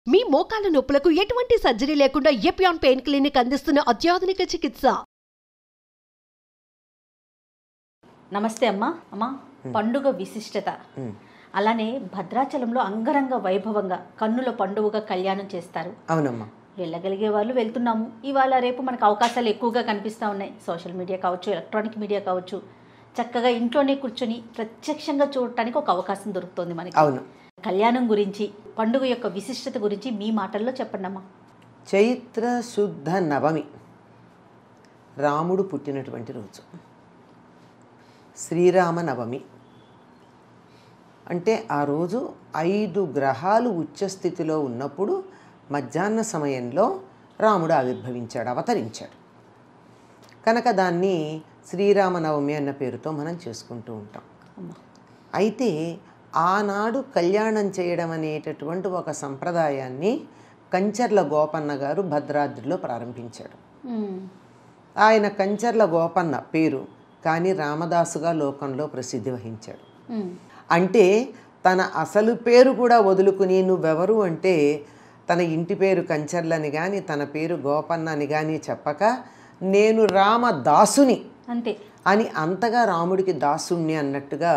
మీ మోకాల నొప్పులకు ఎటువంటి సర్జరీ లేకుండా ఎపియాన్ పెయిన్ క్లినిక్ అందిస్తున్న అత్యాధునిక చికిత్స. నమస్తే అమ్మా. అమ్మా, పండుగ విశిష్టత అలానే భద్రాచలంలో అంగరంగ వైభవంగా కన్నుల పండుగగా కళ్యాణం చేస్తారు. అవునమ్మా. వెళ్ళగలిగే వాళ్ళు వెళ్తున్నాము. ఇవాళ రేపు మనకు అవకాశాలు ఎక్కువగా కనిపిస్తూ ఉన్నాయి. సోషల్ మీడియా కావచ్చు, ఎలక్ట్రానిక్ మీడియా కావచ్చు. చక్కగా ఇంట్లోనే కూర్చొని ప్రత్యక్షంగా చూడటానికి ఒక అవకాశం దొరుకుతుంది మనకి. అవును. కళ్యాణం గురించి, పండుగ యొక్క విశిష్టత గురించి మీ మాటల్లో చెప్పండి అమ్మా. చైత్ర శుద్ధ నవమి రాముడు పుట్టినటువంటి రోజు. శ్రీరామ నవమి అంటే ఆ రోజు 5 గ్రహాలు ఉచ్చస్థితిలో ఉన్నప్పుడు మధ్యాహ్న సమయంలో రాముడు ఆవిర్భవించాడు, అవతరించాడు. కనుక దాన్ని శ్రీరామనవమి అన్న పేరుతో మనం చేసుకుంటూ ఉంటాం. అయితే ఆనాడు కళ్యాణం చేయడం అనేటటువంటి ఒక సంప్రదాయాన్ని కంచర్ల గోపన్న గారు భద్రాద్రిలో ప్రారంభించాడు. ఆయన కంచర్ల గోపన్న పేరు, కానీ రామదాసుగా లోకంలో ప్రసిద్ధి వహించాడు. అంటే తన అసలు పేరు కూడా వదులుకుని నువ్వెవరు అంటే తన ఇంటి పేరు కంచర్లని కానీ తన పేరు గోపన్న అని కానీ చెప్పక నేను రామదాసుని అంతే అని అంతగా రాముడికి దాసుణ్ణి అన్నట్టుగా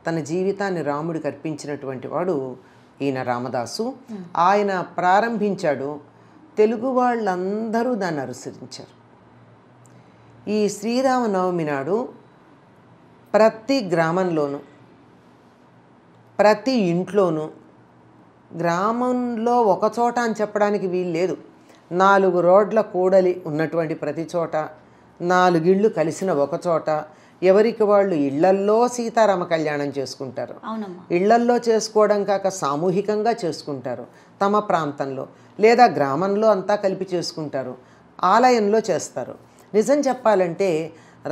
తన జీవితాన్ని రాముడికి అర్పించినటువంటి వాడు ఈయన రామదాసు. ఆయన ప్రారంభించాడు, తెలుగు వాళ్ళందరూ దాన్ని అనుసరించారు. ఈ శ్రీరామనవమి నాడు ప్రతి గ్రామంలోనూ ప్రతి ఇంట్లోనూ, గ్రామంలో ఒక చోట అని చెప్పడానికి వీలు లేదు, 4 రోడ్ల కూడలి ఉన్నటువంటి ప్రతి చోట, 4 ఇళ్ళు కలిసిన ఒక చోట ఎవరికి వాళ్ళు ఇళ్లల్లో సీతారామ కళ్యాణం చేసుకుంటారు. ఇళ్లల్లో చేసుకోవడం కాక సామూహికంగా చేసుకుంటారు. తమ ప్రాంతంలో లేదా గ్రామంలో అంతా కలిపి చేసుకుంటారు. ఆలయంలో చేస్తారు. నిజం చెప్పాలంటే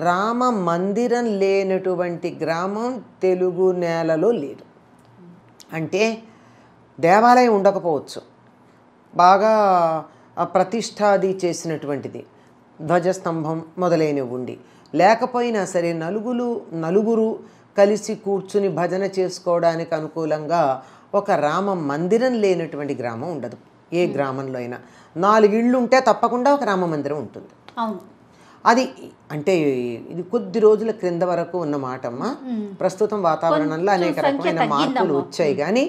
రామ మందిరం లేనటువంటి గ్రామం తెలుగు నేలలో లేదు. అంటే దేవాలయం ఉండకపోవచ్చు, బాగా ప్రతిష్టాది చేసినటువంటిది, ధ్వజస్తంభం మొదలైనవి ఉండి, లేకపోయినా సరే నలుగురు కలిసి కూర్చుని భజన చేసుకోవడానికి అనుకూలంగా ఒక రామ మందిరం లేనటువంటి గ్రామం ఉండదు. ఏ గ్రామంలో అయినా 4 ఇళ్ళు ఉంటే తప్పకుండా ఒక రామ మందిరం ఉంటుంది. అది అంటే ఇది కొద్ది రోజుల క్రింద వరకు ఉన్న మాట అమ్మా. ప్రస్తుతం వాతావరణంలో అనేక రకమైన మార్పులు వచ్చాయి, కానీ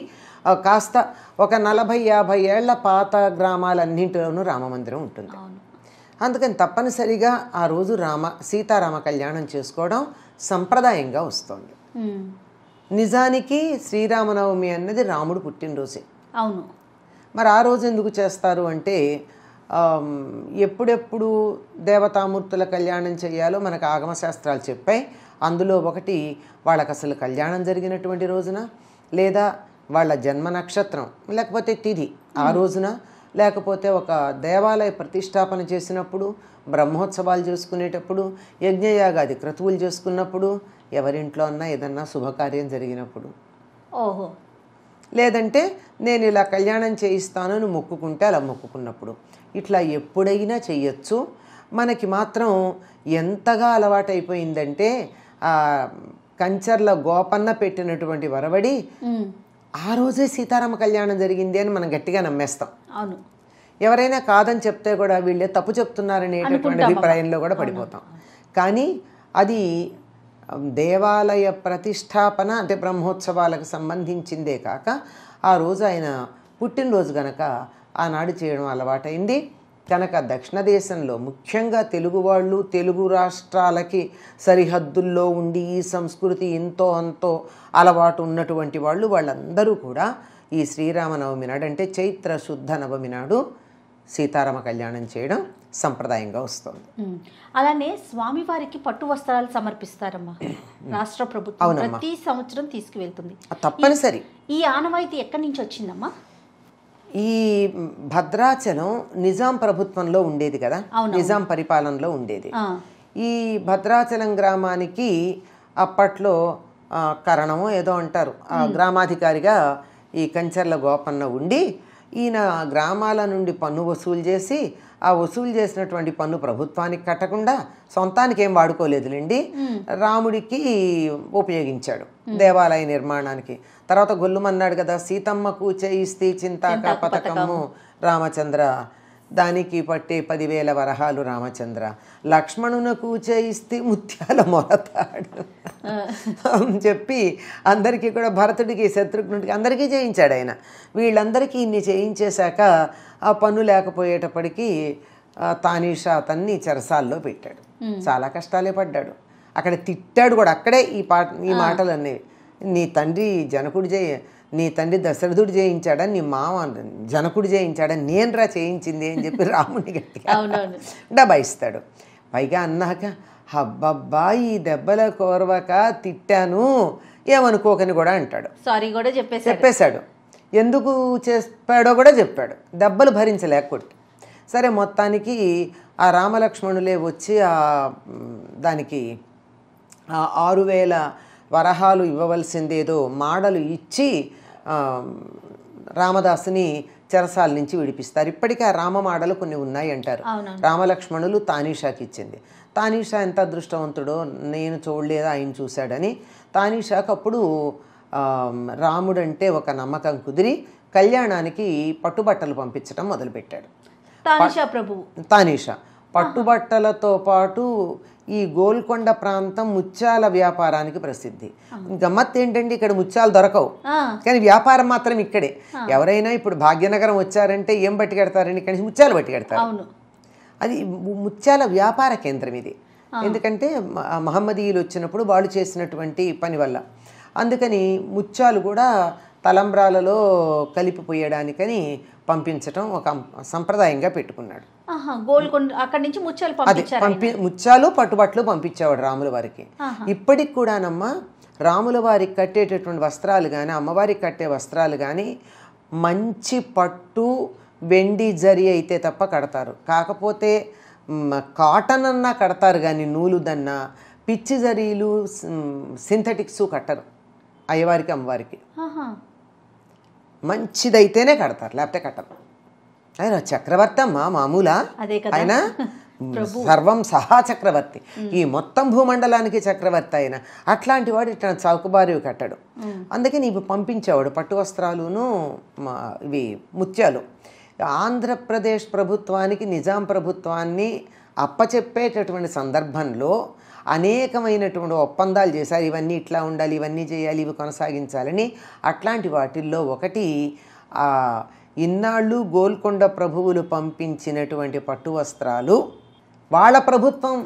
కాస్త ఒక 40-50 ఏళ్ల పాత గ్రామాలన్నింటిలోనూ రామమందిరం ఉంటుంది. అందుకని తప్పనిసరిగా ఆ రోజు సీతారామ కళ్యాణం చేసుకోవడం సంప్రదాయంగా వస్తుంది. నిజానికి శ్రీరామనవమి అన్నది రాముడు పుట్టినరోజే. అవును. మరి ఆ రోజు ఎందుకు చేస్తారు అంటే ఎప్పుడెప్పుడు దేవతామూర్తుల కళ్యాణం చేయాలో మనకు ఆగమశాస్త్రాలు చెప్పాయి. అందులో ఒకటి వాళ్ళకి అసలు కళ్యాణం జరిగినటువంటి రోజున, లేదా వాళ్ళ జన్మ నక్షత్రం లేకపోతే తిథి ఆ రోజున, లేకపోతే ఒక దేవాలయ ప్రతిష్టాపన చేసినప్పుడు, బ్రహ్మోత్సవాలు చేసుకునేటప్పుడు, యజ్ఞయాగాది క్రతువులు చేసుకున్నప్పుడు, ఎవరింట్లో అన్నా ఏదన్నా శుభకార్యం జరిగినప్పుడు, ఓహో, లేదంటే నేను ఇలా కళ్యాణం చేయిస్తాను అని మొక్కుకుంటే అలా మొక్కుకున్నప్పుడు, ఇట్లా ఎప్పుడైనా చెయ్యొచ్చు. మనకి మాత్రం ఎంతగా అలవాటైపోయిందంటే కంచర్ల గోపన్న పెట్టినటువంటి వరవడి ఆ రోజే సీతారామ కళ్యాణం జరిగింది అని మనం గట్టిగా నమ్మేస్తాం. అవును. ఎవరైనా కాదని చెప్తే కూడా వీళ్ళే తప్పు చెప్తున్నారనేటటువంటి అభిప్రాయంలో కూడా పడిపోతాం. కానీ అది దేవాలయ ప్రతిష్టాపన అంటే బ్రహ్మోత్సవాలకు సంబంధించిందే కాక ఆ రోజు ఆయన పుట్టినరోజు కనుక ఆనాడు చేయడం అలవాటైంది. కనుక దక్షిణ దేశంలో ముఖ్యంగా తెలుగు వాళ్ళు, తెలుగు రాష్ట్రాలకి సరిహద్దుల్లో ఉండి ఈ సంస్కృతి ఎంతో అంతో అలవాటు ఉన్నటువంటి వాళ్ళందరూ కూడా ఈ శ్రీరామనవమి నాడు అంటే చైత్ర శుద్ధ నవమి నాడు సీతారామ కళ్యాణం చేయడం సంప్రదాయంగా వస్తుంది. అలానే స్వామివారికి పట్టు వస్త్రాలు సమర్పిస్తారమ్మా. రాష్ట్ర ప్రభుత్వం ప్రతి సంవత్సరం తీసుకువెళ్తుంది. తప్పనిసరి. ఈ ఆనవాయితీ ఎక్కడి నుంచి వచ్చిందమ్మా? ఈ భద్రాచలం నిజాం ప్రభుత్వంలో ఉండేది కదా, నిజాం పరిపాలనలో ఉండేది. ఈ భద్రాచలం గ్రామానికి అప్పట్లో కరణమో ఏదో అంటారు, గ్రామాధికారిగా ఈ కంచర్ల గోపన్న ఉండి ఈయన గ్రామాల నుండి పన్ను వసూలు చేసి ఆ వసూలు చేసినటువంటి పన్ను ప్రభుత్వానికి కట్టకుండా సొంతానికి ఏం వాడుకోలేదులేండి, రాముడికి ఉపయోగించాడు దేవాలయ నిర్మాణానికి. తర్వాత గొల్లుమన్నాడు కదా, సీతమ్మకు చేయిస్తే చింతాక పథకము రామచంద్ర, దానికి పట్టే 10,000 వరహాలు రామచంద్ర, లక్ష్మణునకు చేయిస్తే ముత్యాల మొలతాడు అని చెప్పి అందరికీ కూడా భరతుడికి శత్రుఘ్నుడికి అందరికీ చేయించాడు ఆయన. వీళ్ళందరికీ ఇన్ని చేయించేశాక ఆ పన్ను లేకపోయేటప్పటికీ తానీషా అతన్ని చెరసాల్లో పెట్టాడు. చాలా కష్టాలే పడ్డాడు. అక్కడ తిట్టాడు కూడా. అక్కడే ఈ మాటలు అనేవి, నీ తండ్రి దశరథుడు చేయించాడా, నీ మామ జనకుడు చేయించాడా, నేనురా చేయించింది అని చెప్పి రాముని గట్టిగా డబాయిస్తాడు. పైగా అన్నాక హబ్బబ్బా ఈ దెబ్బల కోరవక తిట్టాను ఏమనుకోకని కూడా అంటాడు. సారీ కూడా చెప్పేశాడు. ఎందుకు చెప్పాడో కూడా చెప్పాడు. దెబ్బలు భరించలేక కొట్టి. సరే, మొత్తానికి ఆ రామలక్ష్మణులే వచ్చి దానికి 6,000 వరహాలు ఇవ్వవలసిందేదో మాడలు ఇచ్చి రామదాసుని చెరసాల నుంచి విడిపిస్తారు. ఇప్పటికీ ఆ రామమాడలు కొన్ని ఉన్నాయి అంటారు. రామలక్ష్మణులు తానీషాకి ఇచ్చింది. తానీషా ఎంత అదృష్టవంతుడో, నేను చూడలేదు ఆయన చూశాడని. తానీషాకు అప్పుడు రాముడంటే ఒక నమ్మకం కుదిరి కళ్యాణానికి పట్టుబట్టలు పంపించడం మొదలుపెట్టాడు తానీషా. పట్టుబట్టలతో పాటు ఈ గోల్కొండ ప్రాంతం ముత్యాల వ్యాపారానికి ప్రసిద్ధి. గమ్మత్ ఏంటంటే ఇక్కడ ముత్యాలు దొరకవు, కానీ వ్యాపారం మాత్రం ఇక్కడే. ఎవరైనా ఇప్పుడు భాగ్యనగరం వచ్చారంటే ఏం పట్టుకెడతారని ఇక్కడి నుంచి ముత్యాలు పట్టుకెడతారు. అది ముత్యాల వ్యాపార కేంద్రం ఇది. ఎందుకంటే మహమ్మదీయులు వచ్చినప్పుడు వాళ్ళు చేసినటువంటి పని వల్ల. అందుకని ముత్యాలు కూడా తలంబ్రాలలో కలిపిపోయడానికని పంపించటం ఒక సంప్రదాయంగా పెట్టుకున్నాడు. ముత్యాలు పట్టుబట్టలు పంపించేవాడు రాముల వారికి. ఇప్పటికి కూడానమ్మా రాముల వారికి కట్టేటటువంటి వస్త్రాలు కానీ, అమ్మవారికి కట్టే వస్త్రాలు కానీ మంచి పట్టు వెండి జరి అయితే తప్ప కడతారు. కాకపోతే కాటన్ అన్నా కడతారు కానీ నూలుదన్నా, పిచ్చి జరీలు సింథటిక్స్ కట్టరు అయ్యవారికి అమ్మవారికి. మంచిదైతేనే కడతారు, లేకపోతే కట్టరు. ఆయన చక్రవర్తి అమ్మా, మామూలా? ఆయన సర్వం సహా చక్రవర్తి, ఈ మొత్తం భూమండలానికి చక్రవర్తి ఆయన. అట్లాంటి వాడు ఇట్లా చౌకబారి కట్టడు. అందుకని ఇవి పంపించేవాడు పట్టు వస్త్రాలును ఇవి ముత్యాలు. ఆంధ్రప్రదేశ్ ప్రభుత్వానికి నిజాం ప్రభుత్వాన్ని అప్పచెప్పేటటువంటి సందర్భంలో అనేకమైనటువంటి ఒప్పందాలు చేశారు. ఇవన్నీ ఇట్లా ఉండాలి, ఇవన్నీ చేయాలి, ఇవి కొనసాగించాలని. అట్లాంటి వాటిల్లో ఒకటి ఇన్నాళ్ళు గోల్కొండ ప్రభువులు పంపించినటువంటి పట్టు వస్త్రాలు వాళ్ళ ప్రభుత్వం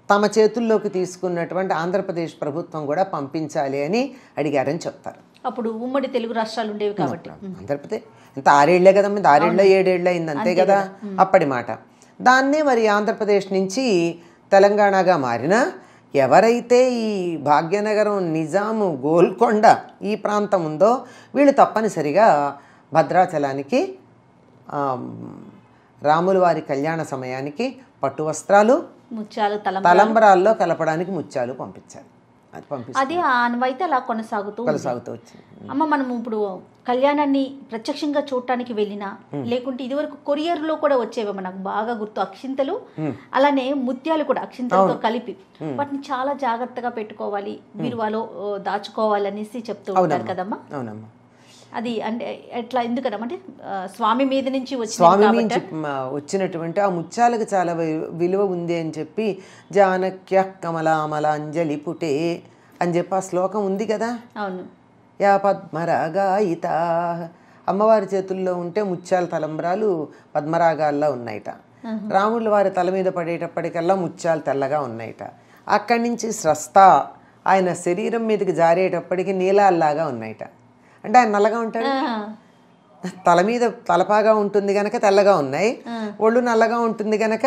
తమ చేతుల్లోకి తీసుకున్నటువంటి ఆంధ్రప్రదేశ్ ప్రభుత్వం కూడా పంపించాలి అని అడిగారని చెప్తారు. అప్పుడు ఉమ్మడి తెలుగు రాష్ట్రాలు ఉండేవి కాబట్టి ఆంధ్రప్రదేశ్ ఇంత 6 ఏళ్లే కదమ్మా, 6 ఏళ్ళ 7 ఏళ్ళు అయింది అంతే కదా అప్పటి మాట. దాన్నే మరి ఆంధ్రప్రదేశ్ నుంచి తెలంగాణగా మారిన ఎవరైతే ఈ భాగ్యనగరం, నిజాము, గోల్కొండ ఈ ప్రాంతం ఉందో వీళ్ళు తప్పనిసరిగా భద్రాచలానికి రాముల వారి కళ్యాణ సమయానికి పట్టు వస్త్రాలు, ముత్యాలు, తలంబరాల్లో కలపడానికి ముత్యాలు పంపించాలి. అది ఆనవాయితీ అలా కొనసాగుతూ వచ్చింది. అమ్మ, మనం ఇప్పుడు కళ్యాణాన్ని ప్రత్యక్షంగా చూడటానికి వెళ్ళినా, లేకుంటే ఇదివరకు కొరియర్లో కూడా వచ్చేవి మనకు బాగా గుర్తు అక్షింతలు, అలానే ముత్యాలు కూడా అక్షింతలతో కలిపి వాటిని చాలా జాగ్రత్తగా పెట్టుకోవాలి, బీరువాలో దాచుకోవాలి అనేసి చెప్తూ ఉంటారు కదమ్మా. అవునమ్మా. అది అంటే ఎట్లా, ఎందుకనమంటే స్వామి మీద నుంచి వచ్చినటువంటి ఆ ముత్యాలకు చాలా విలువ ఉంది అని చెప్పి జానక్య కమలామలాంజలి పుటే అని చెప్పి ఆ శ్లోకం ఉంది కదా. అవును. యా పద్మరాగాయిత, అమ్మవారి చేతుల్లో ఉంటే ముత్యాల తలంబ్రాలు పద్మరాగాల్లో ఉన్నాయిట. రాముల వారి తల మీద పడేటప్పటికల్లా ముత్యాలు తెల్లగా ఉన్నాయిట. అక్కడి నుంచి స్రస్త ఆయన శరీరం మీదకి జారేటప్పటికి నీలాల్లాగా ఉన్నాయిట. అంటే ఆయన నల్లగా ఉంటాడు, తల మీద తలపాగా ఉంటుంది కనుక తెల్లగా ఉన్నాయి, ఒళ్ళు నల్లగా ఉంటుంది కనుక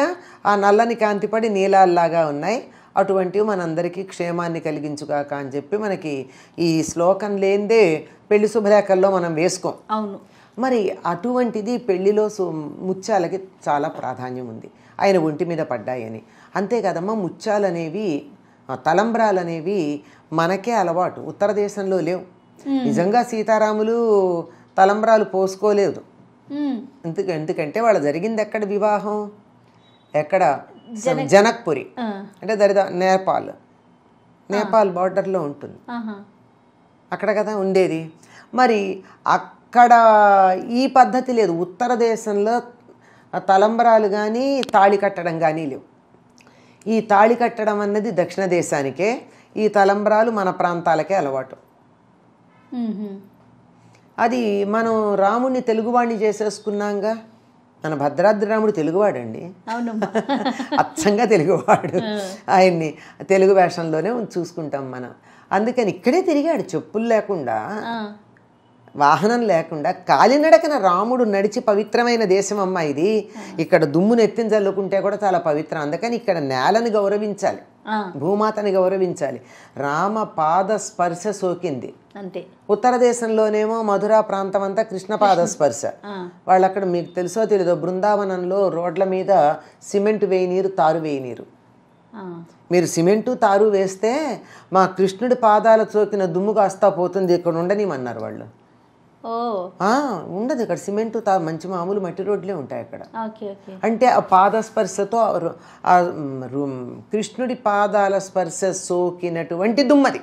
ఆ నల్లని కాంతిపడి నీలాల్లాగా ఉన్నాయి. అటువంటివి మనందరికీ క్షేమాన్ని కలిగించుగాక అని చెప్పి మనకి ఈ శ్లోకం లేనిదే పెళ్లి శుభలేఖల్లో మనం వేసుకోం. అవును. మరి అటువంటిది పెళ్లిలో ముత్యాలకి చాలా ప్రాధాన్యం ఉంది. ఆయన ఒంటి మీద పడ్డాయని. అంతే కదమ్మా, ముత్యాలు అనేవి, తలంబ్రాలు అనేవి మనకే అలవాటు, ఉత్తర దేశంలో లేవు. నిజంగా సీతారాములు తలంబ్రాలు పోసుకోలేదు, ఎందుకంటే వాళ్ళ జరిగింది ఎక్కడ వివాహం, ఎక్కడ జనక్పురి అంటే నేపాల్ బార్డర్లో ఉంటుంది అక్కడ కదా ఉండేది. మరి అక్కడ ఈ పద్ధతి లేదు. ఉత్తర దేశంలో తలంబరాలు కానీ తాళి కట్టడం కానీ లేవు. ఈ తాళి కట్టడం అన్నది దక్షిణ దేశానికే, ఈ తలంబరాలు మన ప్రాంతాలకే అలవాటు. అది మనం రాముడిని తెలుగువాడిని చేసేసుకున్నాంగా. మన భద్రాద్రి రాముడు తెలుగువాడండి, అచ్చంగా తెలుగువాడు. ఆయన్ని తెలుగు వేషంలోనే చూసుకుంటాం మనం. అందుకని ఇక్కడే తిరిగాడు చెప్పులు లేకుండా, వాహనం లేకుండా, కాలినడకన రాముడు నడిచి పవిత్రమైన దేశం అమ్మ ఇది. ఇక్కడ దుమ్మును ఎత్తిన చల్లుకుంటే కూడా చాలా పవిత్రం. అందుకని ఇక్కడ నేలని గౌరవించాలి, భూమాతని గౌరవించాలి. రామ పాద స్పర్శ సోకింది అంతే. ఉత్తర దేశంలోనేమో మధురా ప్రాంతం అంతా కృష్ణ పాద స్పర్శ. వాళ్ళు అక్కడ మీకు తెలుసో తెలీదో బృందావనంలో రోడ్ల మీద సిమెంట్ వేయనీరు, తారు వేయనీరు. మీరు సిమెంటు తారు వేస్తే మా కృష్ణుడి పాదాల సోకిన దుమ్ము కాస్తా పోతుంది, ఇక్కడ ఉండనిమన్నారు వాళ్ళు. ఉండదు ఇక్కడ సిమెంటు మంచి మామూలు మట్టి రోడ్లే ఉంటాయి అక్కడ. అంటే ఆ పాదస్పర్శతో కృష్ణుడి పాదాల స్పర్శ సోకినటువంటి దుమ్మది.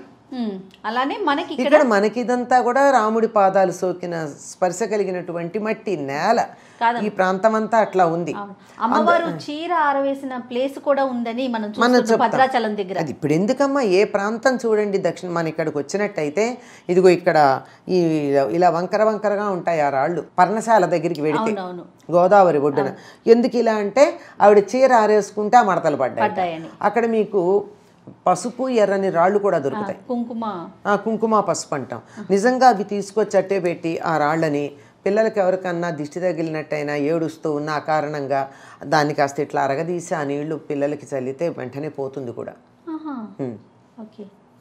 అలానే ఇక్కడ మనకి ఇదంతా కూడా రాముడి పాదాలు సోకిన స్పర్శ కలిగినటువంటి మట్టి నేల. ఈ ప్రాంతం అంతా అట్లా ఉంది. అమ్మవారు చీర ఆరవేసిన ప్లేస్ కూడా ఉందని మనం భద్రాచలం దగ్గర. అది ఇప్పుడు ఎందుకమ్మా, ఏ ప్రాంతం చూడండి దక్షిణ మన ఇక్కడికి వచ్చినట్టయితే ఇదిగో ఇక్కడ ఈ ఇలా వంకర వంకరగా ఉంటాయి ఆ రాళ్ళు. పర్ణశాల దగ్గరికి వెడితే గోదావరి ఒడ్డున. ఎందుకు ఇలా అంటే ఆవిడ చీర ఆరేసుకుంటే ఆ మడతలు పడ్డాయి. అక్కడ మీకు పసుపు ఎర్రని రాళ్ళు కూడా దొరుకుతాయి, కుంకుమ పసుపు అంటాం. నిజంగా అవి తీసుకొచ్చి అట్టే పెట్టి ఆ రాళ్ళని పిల్లలకి ఎవరికన్నా దిష్టి తగిలినట్టయినా ఏడుస్తూ ఉన్న ఆ కారణంగా దాన్ని కాస్త ఇట్లా అరగదీసి ఆ నీళ్లు పిల్లలకి చల్లితే వెంటనే పోతుంది కూడా.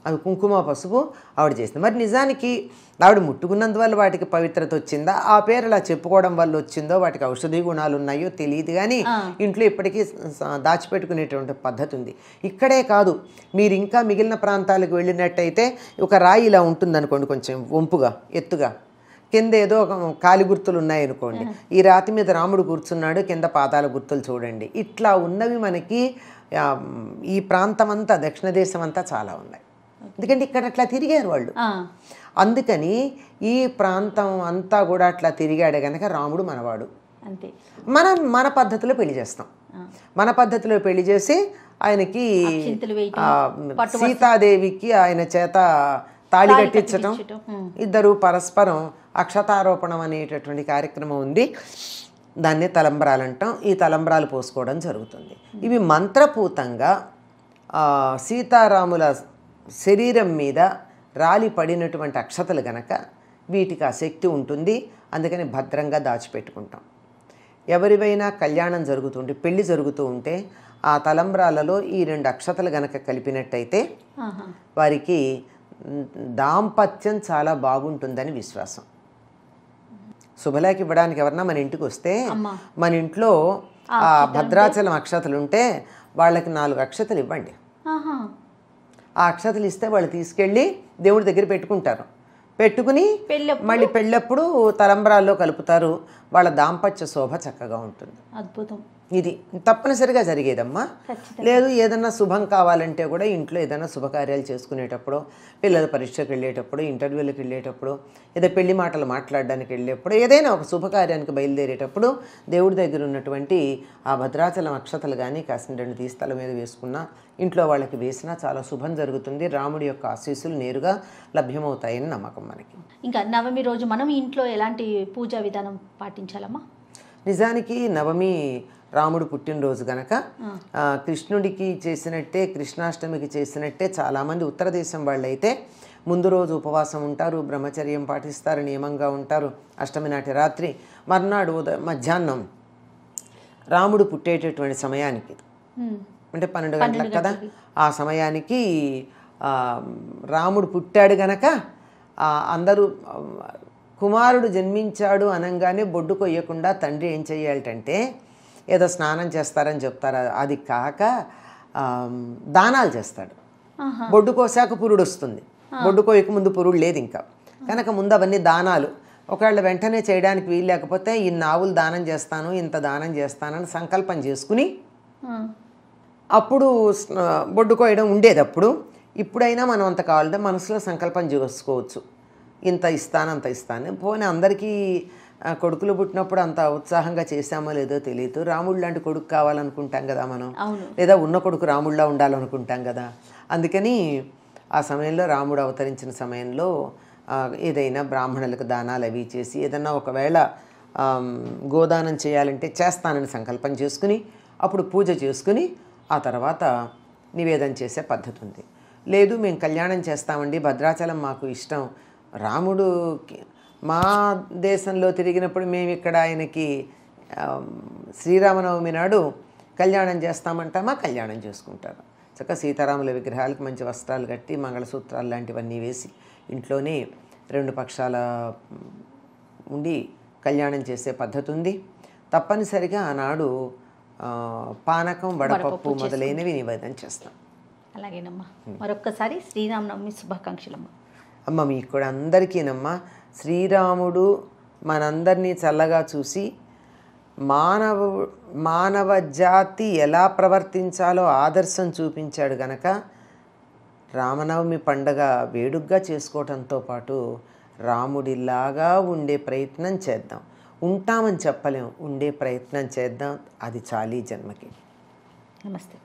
అవి కుంకుమ పసుపు ఆవిడ చేసింది. మరి నిజానికి ఆవిడ ముట్టుకున్నందువల్ల వాటికి పవిత్రత వచ్చిందా, ఆ పేరు అలా చెప్పుకోవడం వల్ల వచ్చిందో, వాటికి ఔషధీ గుణాలు ఉన్నాయో తెలియదు. కానీ ఇంట్లో ఇప్పటికీ దాచిపెట్టుకునేటువంటి పద్ధతి ఉంది. ఇక్కడే కాదు, మీరు ఇంకా మిగిలిన ప్రాంతాలకు వెళ్ళినట్టయితే ఒక రాయి ఇలా ఉంటుంది అనుకోండి, కొంచెం వంపుగా ఎత్తుగా, కింద ఏదో ఒక కాలి గుర్తులు ఉన్నాయనుకోండి. ఈ రాతి మీద రాముడు కూర్చున్నాడు, కింద పాదాల గుర్తులు చూడండి. ఇట్లా ఉన్నవి మనకి ఈ ప్రాంతం అంతా, దక్షిణ దేశం అంతా చాలా ఉన్నాయి. ఎందుకంటే ఇక్కడ అట్లా తిరిగారు వాళ్ళు. అందుకని ఈ ప్రాంతం అంతా కూడా అట్లా తిరిగాడే కనుక రాముడు మనవాడు. అంతే. మన పద్ధతిలో పెళ్లి చేస్తాం. మన పద్ధతిలో పెళ్లి చేసి ఆయనకి సీతాదేవికి ఆయన చేత తాళి కట్టించటం, ఇద్దరు పరస్పరం అక్షతారోపణం అనేటటువంటి కార్యక్రమం ఉంది. దాన్నే తలంబ్రాలు అంటాం. ఈ తలంబ్రాలు పోసుకోవడం జరుగుతుంది. ఇవి మంత్రపూతంగా సీతారాముల శరీరం మీద రాలి పడినటువంటి అక్షతలు గనక వీటికి ఆ శక్తి ఉంటుంది. అందుకని భద్రంగా దాచిపెట్టుకుంటాం. ఎవరివైనా కళ్యాణం జరుగుతుంటే, పెళ్లి జరుగుతూ ఉంటే ఆ తలంబ్రాలలో ఈ 2 అక్షతలు గనక కలిపినట్టయితే వారికి దాంపత్యం చాలా బాగుంటుందని విశ్వాసం. శుభలేఖ ఇవ్వడానికి ఎవరన్నా మన ఇంటికి వస్తే మన ఇంట్లో ఆ భద్రాచలం అక్షతలు ఉంటే వాళ్ళకి 4 అక్షతలు ఇవ్వండి. ఆ అక్షతలు ఇస్తే వాళ్ళు తీసుకెళ్ళి దేవుడి దగ్గర పెట్టుకుంటారు. పెట్టుకుని మళ్ళీ పెళ్ళప్పుడు తలంబ్రాల్లో కలుపుతారు. వాళ్ళ దాంపత్య శోభ చక్కగా ఉంటుంది. అద్భుతం. ఇది తప్పనిసరిగా జరిగేదమ్మా. లేదు ఏదన్నా శుభం కావాలంటే కూడా ఇంట్లో ఏదైనా శుభకార్యాలు చేసుకునేటప్పుడు, పిల్లల పరీక్షకు వెళ్ళేటప్పుడు, ఇంటర్వ్యూలకు వెళ్ళేటప్పుడు, ఏదో పెళ్లి మాటలు మాట్లాడడానికి వెళ్ళేటప్పుడు, ఏదైనా ఒక శుభకార్యానికి బయలుదేరేటప్పుడు దేవుడి దగ్గర ఉన్నటువంటి ఆ భద్రాచలం అక్షతలు కానీ కాసిన 2 తీస్తల మీద వేసుకున్నా, ఇంట్లో వాళ్ళకి వేసినా చాలా శుభం జరుగుతుంది. రాముడి యొక్క ఆశీస్సులు నేరుగా లభ్యమవుతాయని నమ్మకం మనకి. ఇంకా నవమి రోజు మనం ఇంట్లో ఎలాంటి పూజా విధానం పాటించాలమ్మా? నిజానికి నవమి రాముడు పుట్టినరోజు గనక కృష్ణుడికి చేసినట్టే, కృష్ణాష్టమికి చేసినట్టే చాలామంది ఉత్తర దేశం వాళ్ళైతే ముందు రోజు ఉపవాసం ఉంటారు, బ్రహ్మచర్యం పాటిస్తారు, నియమంగా ఉంటారు. అష్టమి నాటి రాత్రి, మర్నాడు మధ్యాహ్నం రాముడు పుట్టేటటువంటి సమయానికి, అంటే 12 గంటలకు కదా, ఆ సమయానికి రాముడు పుట్టాడు గనక అందరూ కుమారుడు జన్మించాడు అనగానే బొడ్డు కొయ్యకుండా తండ్రి ఏం చెయ్యాలంటే ఏదో స్నానం చేస్తారని చెప్తారు. అది కాక దానాలు చేస్తాడు. బొడ్డు కోసాక పురుడు వస్తుంది, బొడ్డు కోయక ముందు పురుడు లేదు ఇంకా కనుక ముందు అవన్నీ దానాలు. ఒకవేళ వెంటనే చేయడానికి వీలు లేకపోతే ఇన్ని ఆవులు దానం చేస్తాను, ఇంత దానం చేస్తానని సంకల్పం చేసుకుని అప్పుడు బొడ్డు కోయడం ఉండేది. అప్పుడు ఇప్పుడైనా మనం అంత కావాలంటే మనసులో సంకల్పం చేసుకోవచ్చు, ఇంత ఇస్తాను అంత ఇస్తాను. పోనీ అందరికీ కొడుకులు పుట్టినప్పుడు అంత ఉత్సాహంగా చేశామో లేదో తెలియదు. రాముడు లాంటి కొడుకు కావాలనుకుంటాం కదా మనం, లేదా ఉన్న కొడుకు రాముడిలా ఉండాలనుకుంటాం కదా. అందుకని ఆ సమయంలో రాముడు అవతరించిన సమయంలో ఏదైనా బ్రాహ్మణులకు దానాలు అవి చేసి, ఏదన్నా ఒకవేళ గోదానం చేయాలంటే చేస్తానని సంకల్పం చేసుకుని అప్పుడు పూజ చేసుకుని ఆ తర్వాత నివేదన చేసే పద్ధతి ఉంది. లేదు మేము కళ్యాణం చేస్తామండి, భద్రాచలం మాకు ఇష్టం, రాముడు మా దేశంలో తిరిగినప్పుడు మేము ఇక్కడ ఆయనకి శ్రీరామనవమి నాడు కళ్యాణం చేస్తామంటామా, కళ్యాణం చేసుకుంటారు. చక్కగా సీతారాముల విగ్రహాలకు మంచి వస్త్రాలు కట్టి మంగళసూత్రాలు లాంటివన్నీ వేసి ఇంట్లోనే 2 పక్షాల ఉండి కళ్యాణం చేసే పద్ధతి ఉంది. తప్పనిసరిగా ఆనాడు పానకం, వడపప్పు మొదలైనవి నివేదన చేస్తాం. అలాగేనమ్మా. మరొక్కసారి శ్రీరామనవమి శుభాకాంక్షలమ్మా. అమ్మ మీకు కూడా అందరికీనమ్మా. శ్రీరాముడు మనందరినీ చల్లగా చూసి మానవ జాతి ఎలా ప్రవర్తించాలో ఆదర్శం చూపించాడు గనక రామనవమి పండగ వేడుగ్గా చేసుకోవడంతో పాటు రాముడిలాగా ఉండే ప్రయత్నం చేద్దాం. ఉంటామని చెప్పలేం, ఉండే ప్రయత్నం చేద్దాం, అది చాలీ జన్మకి. నమస్తే.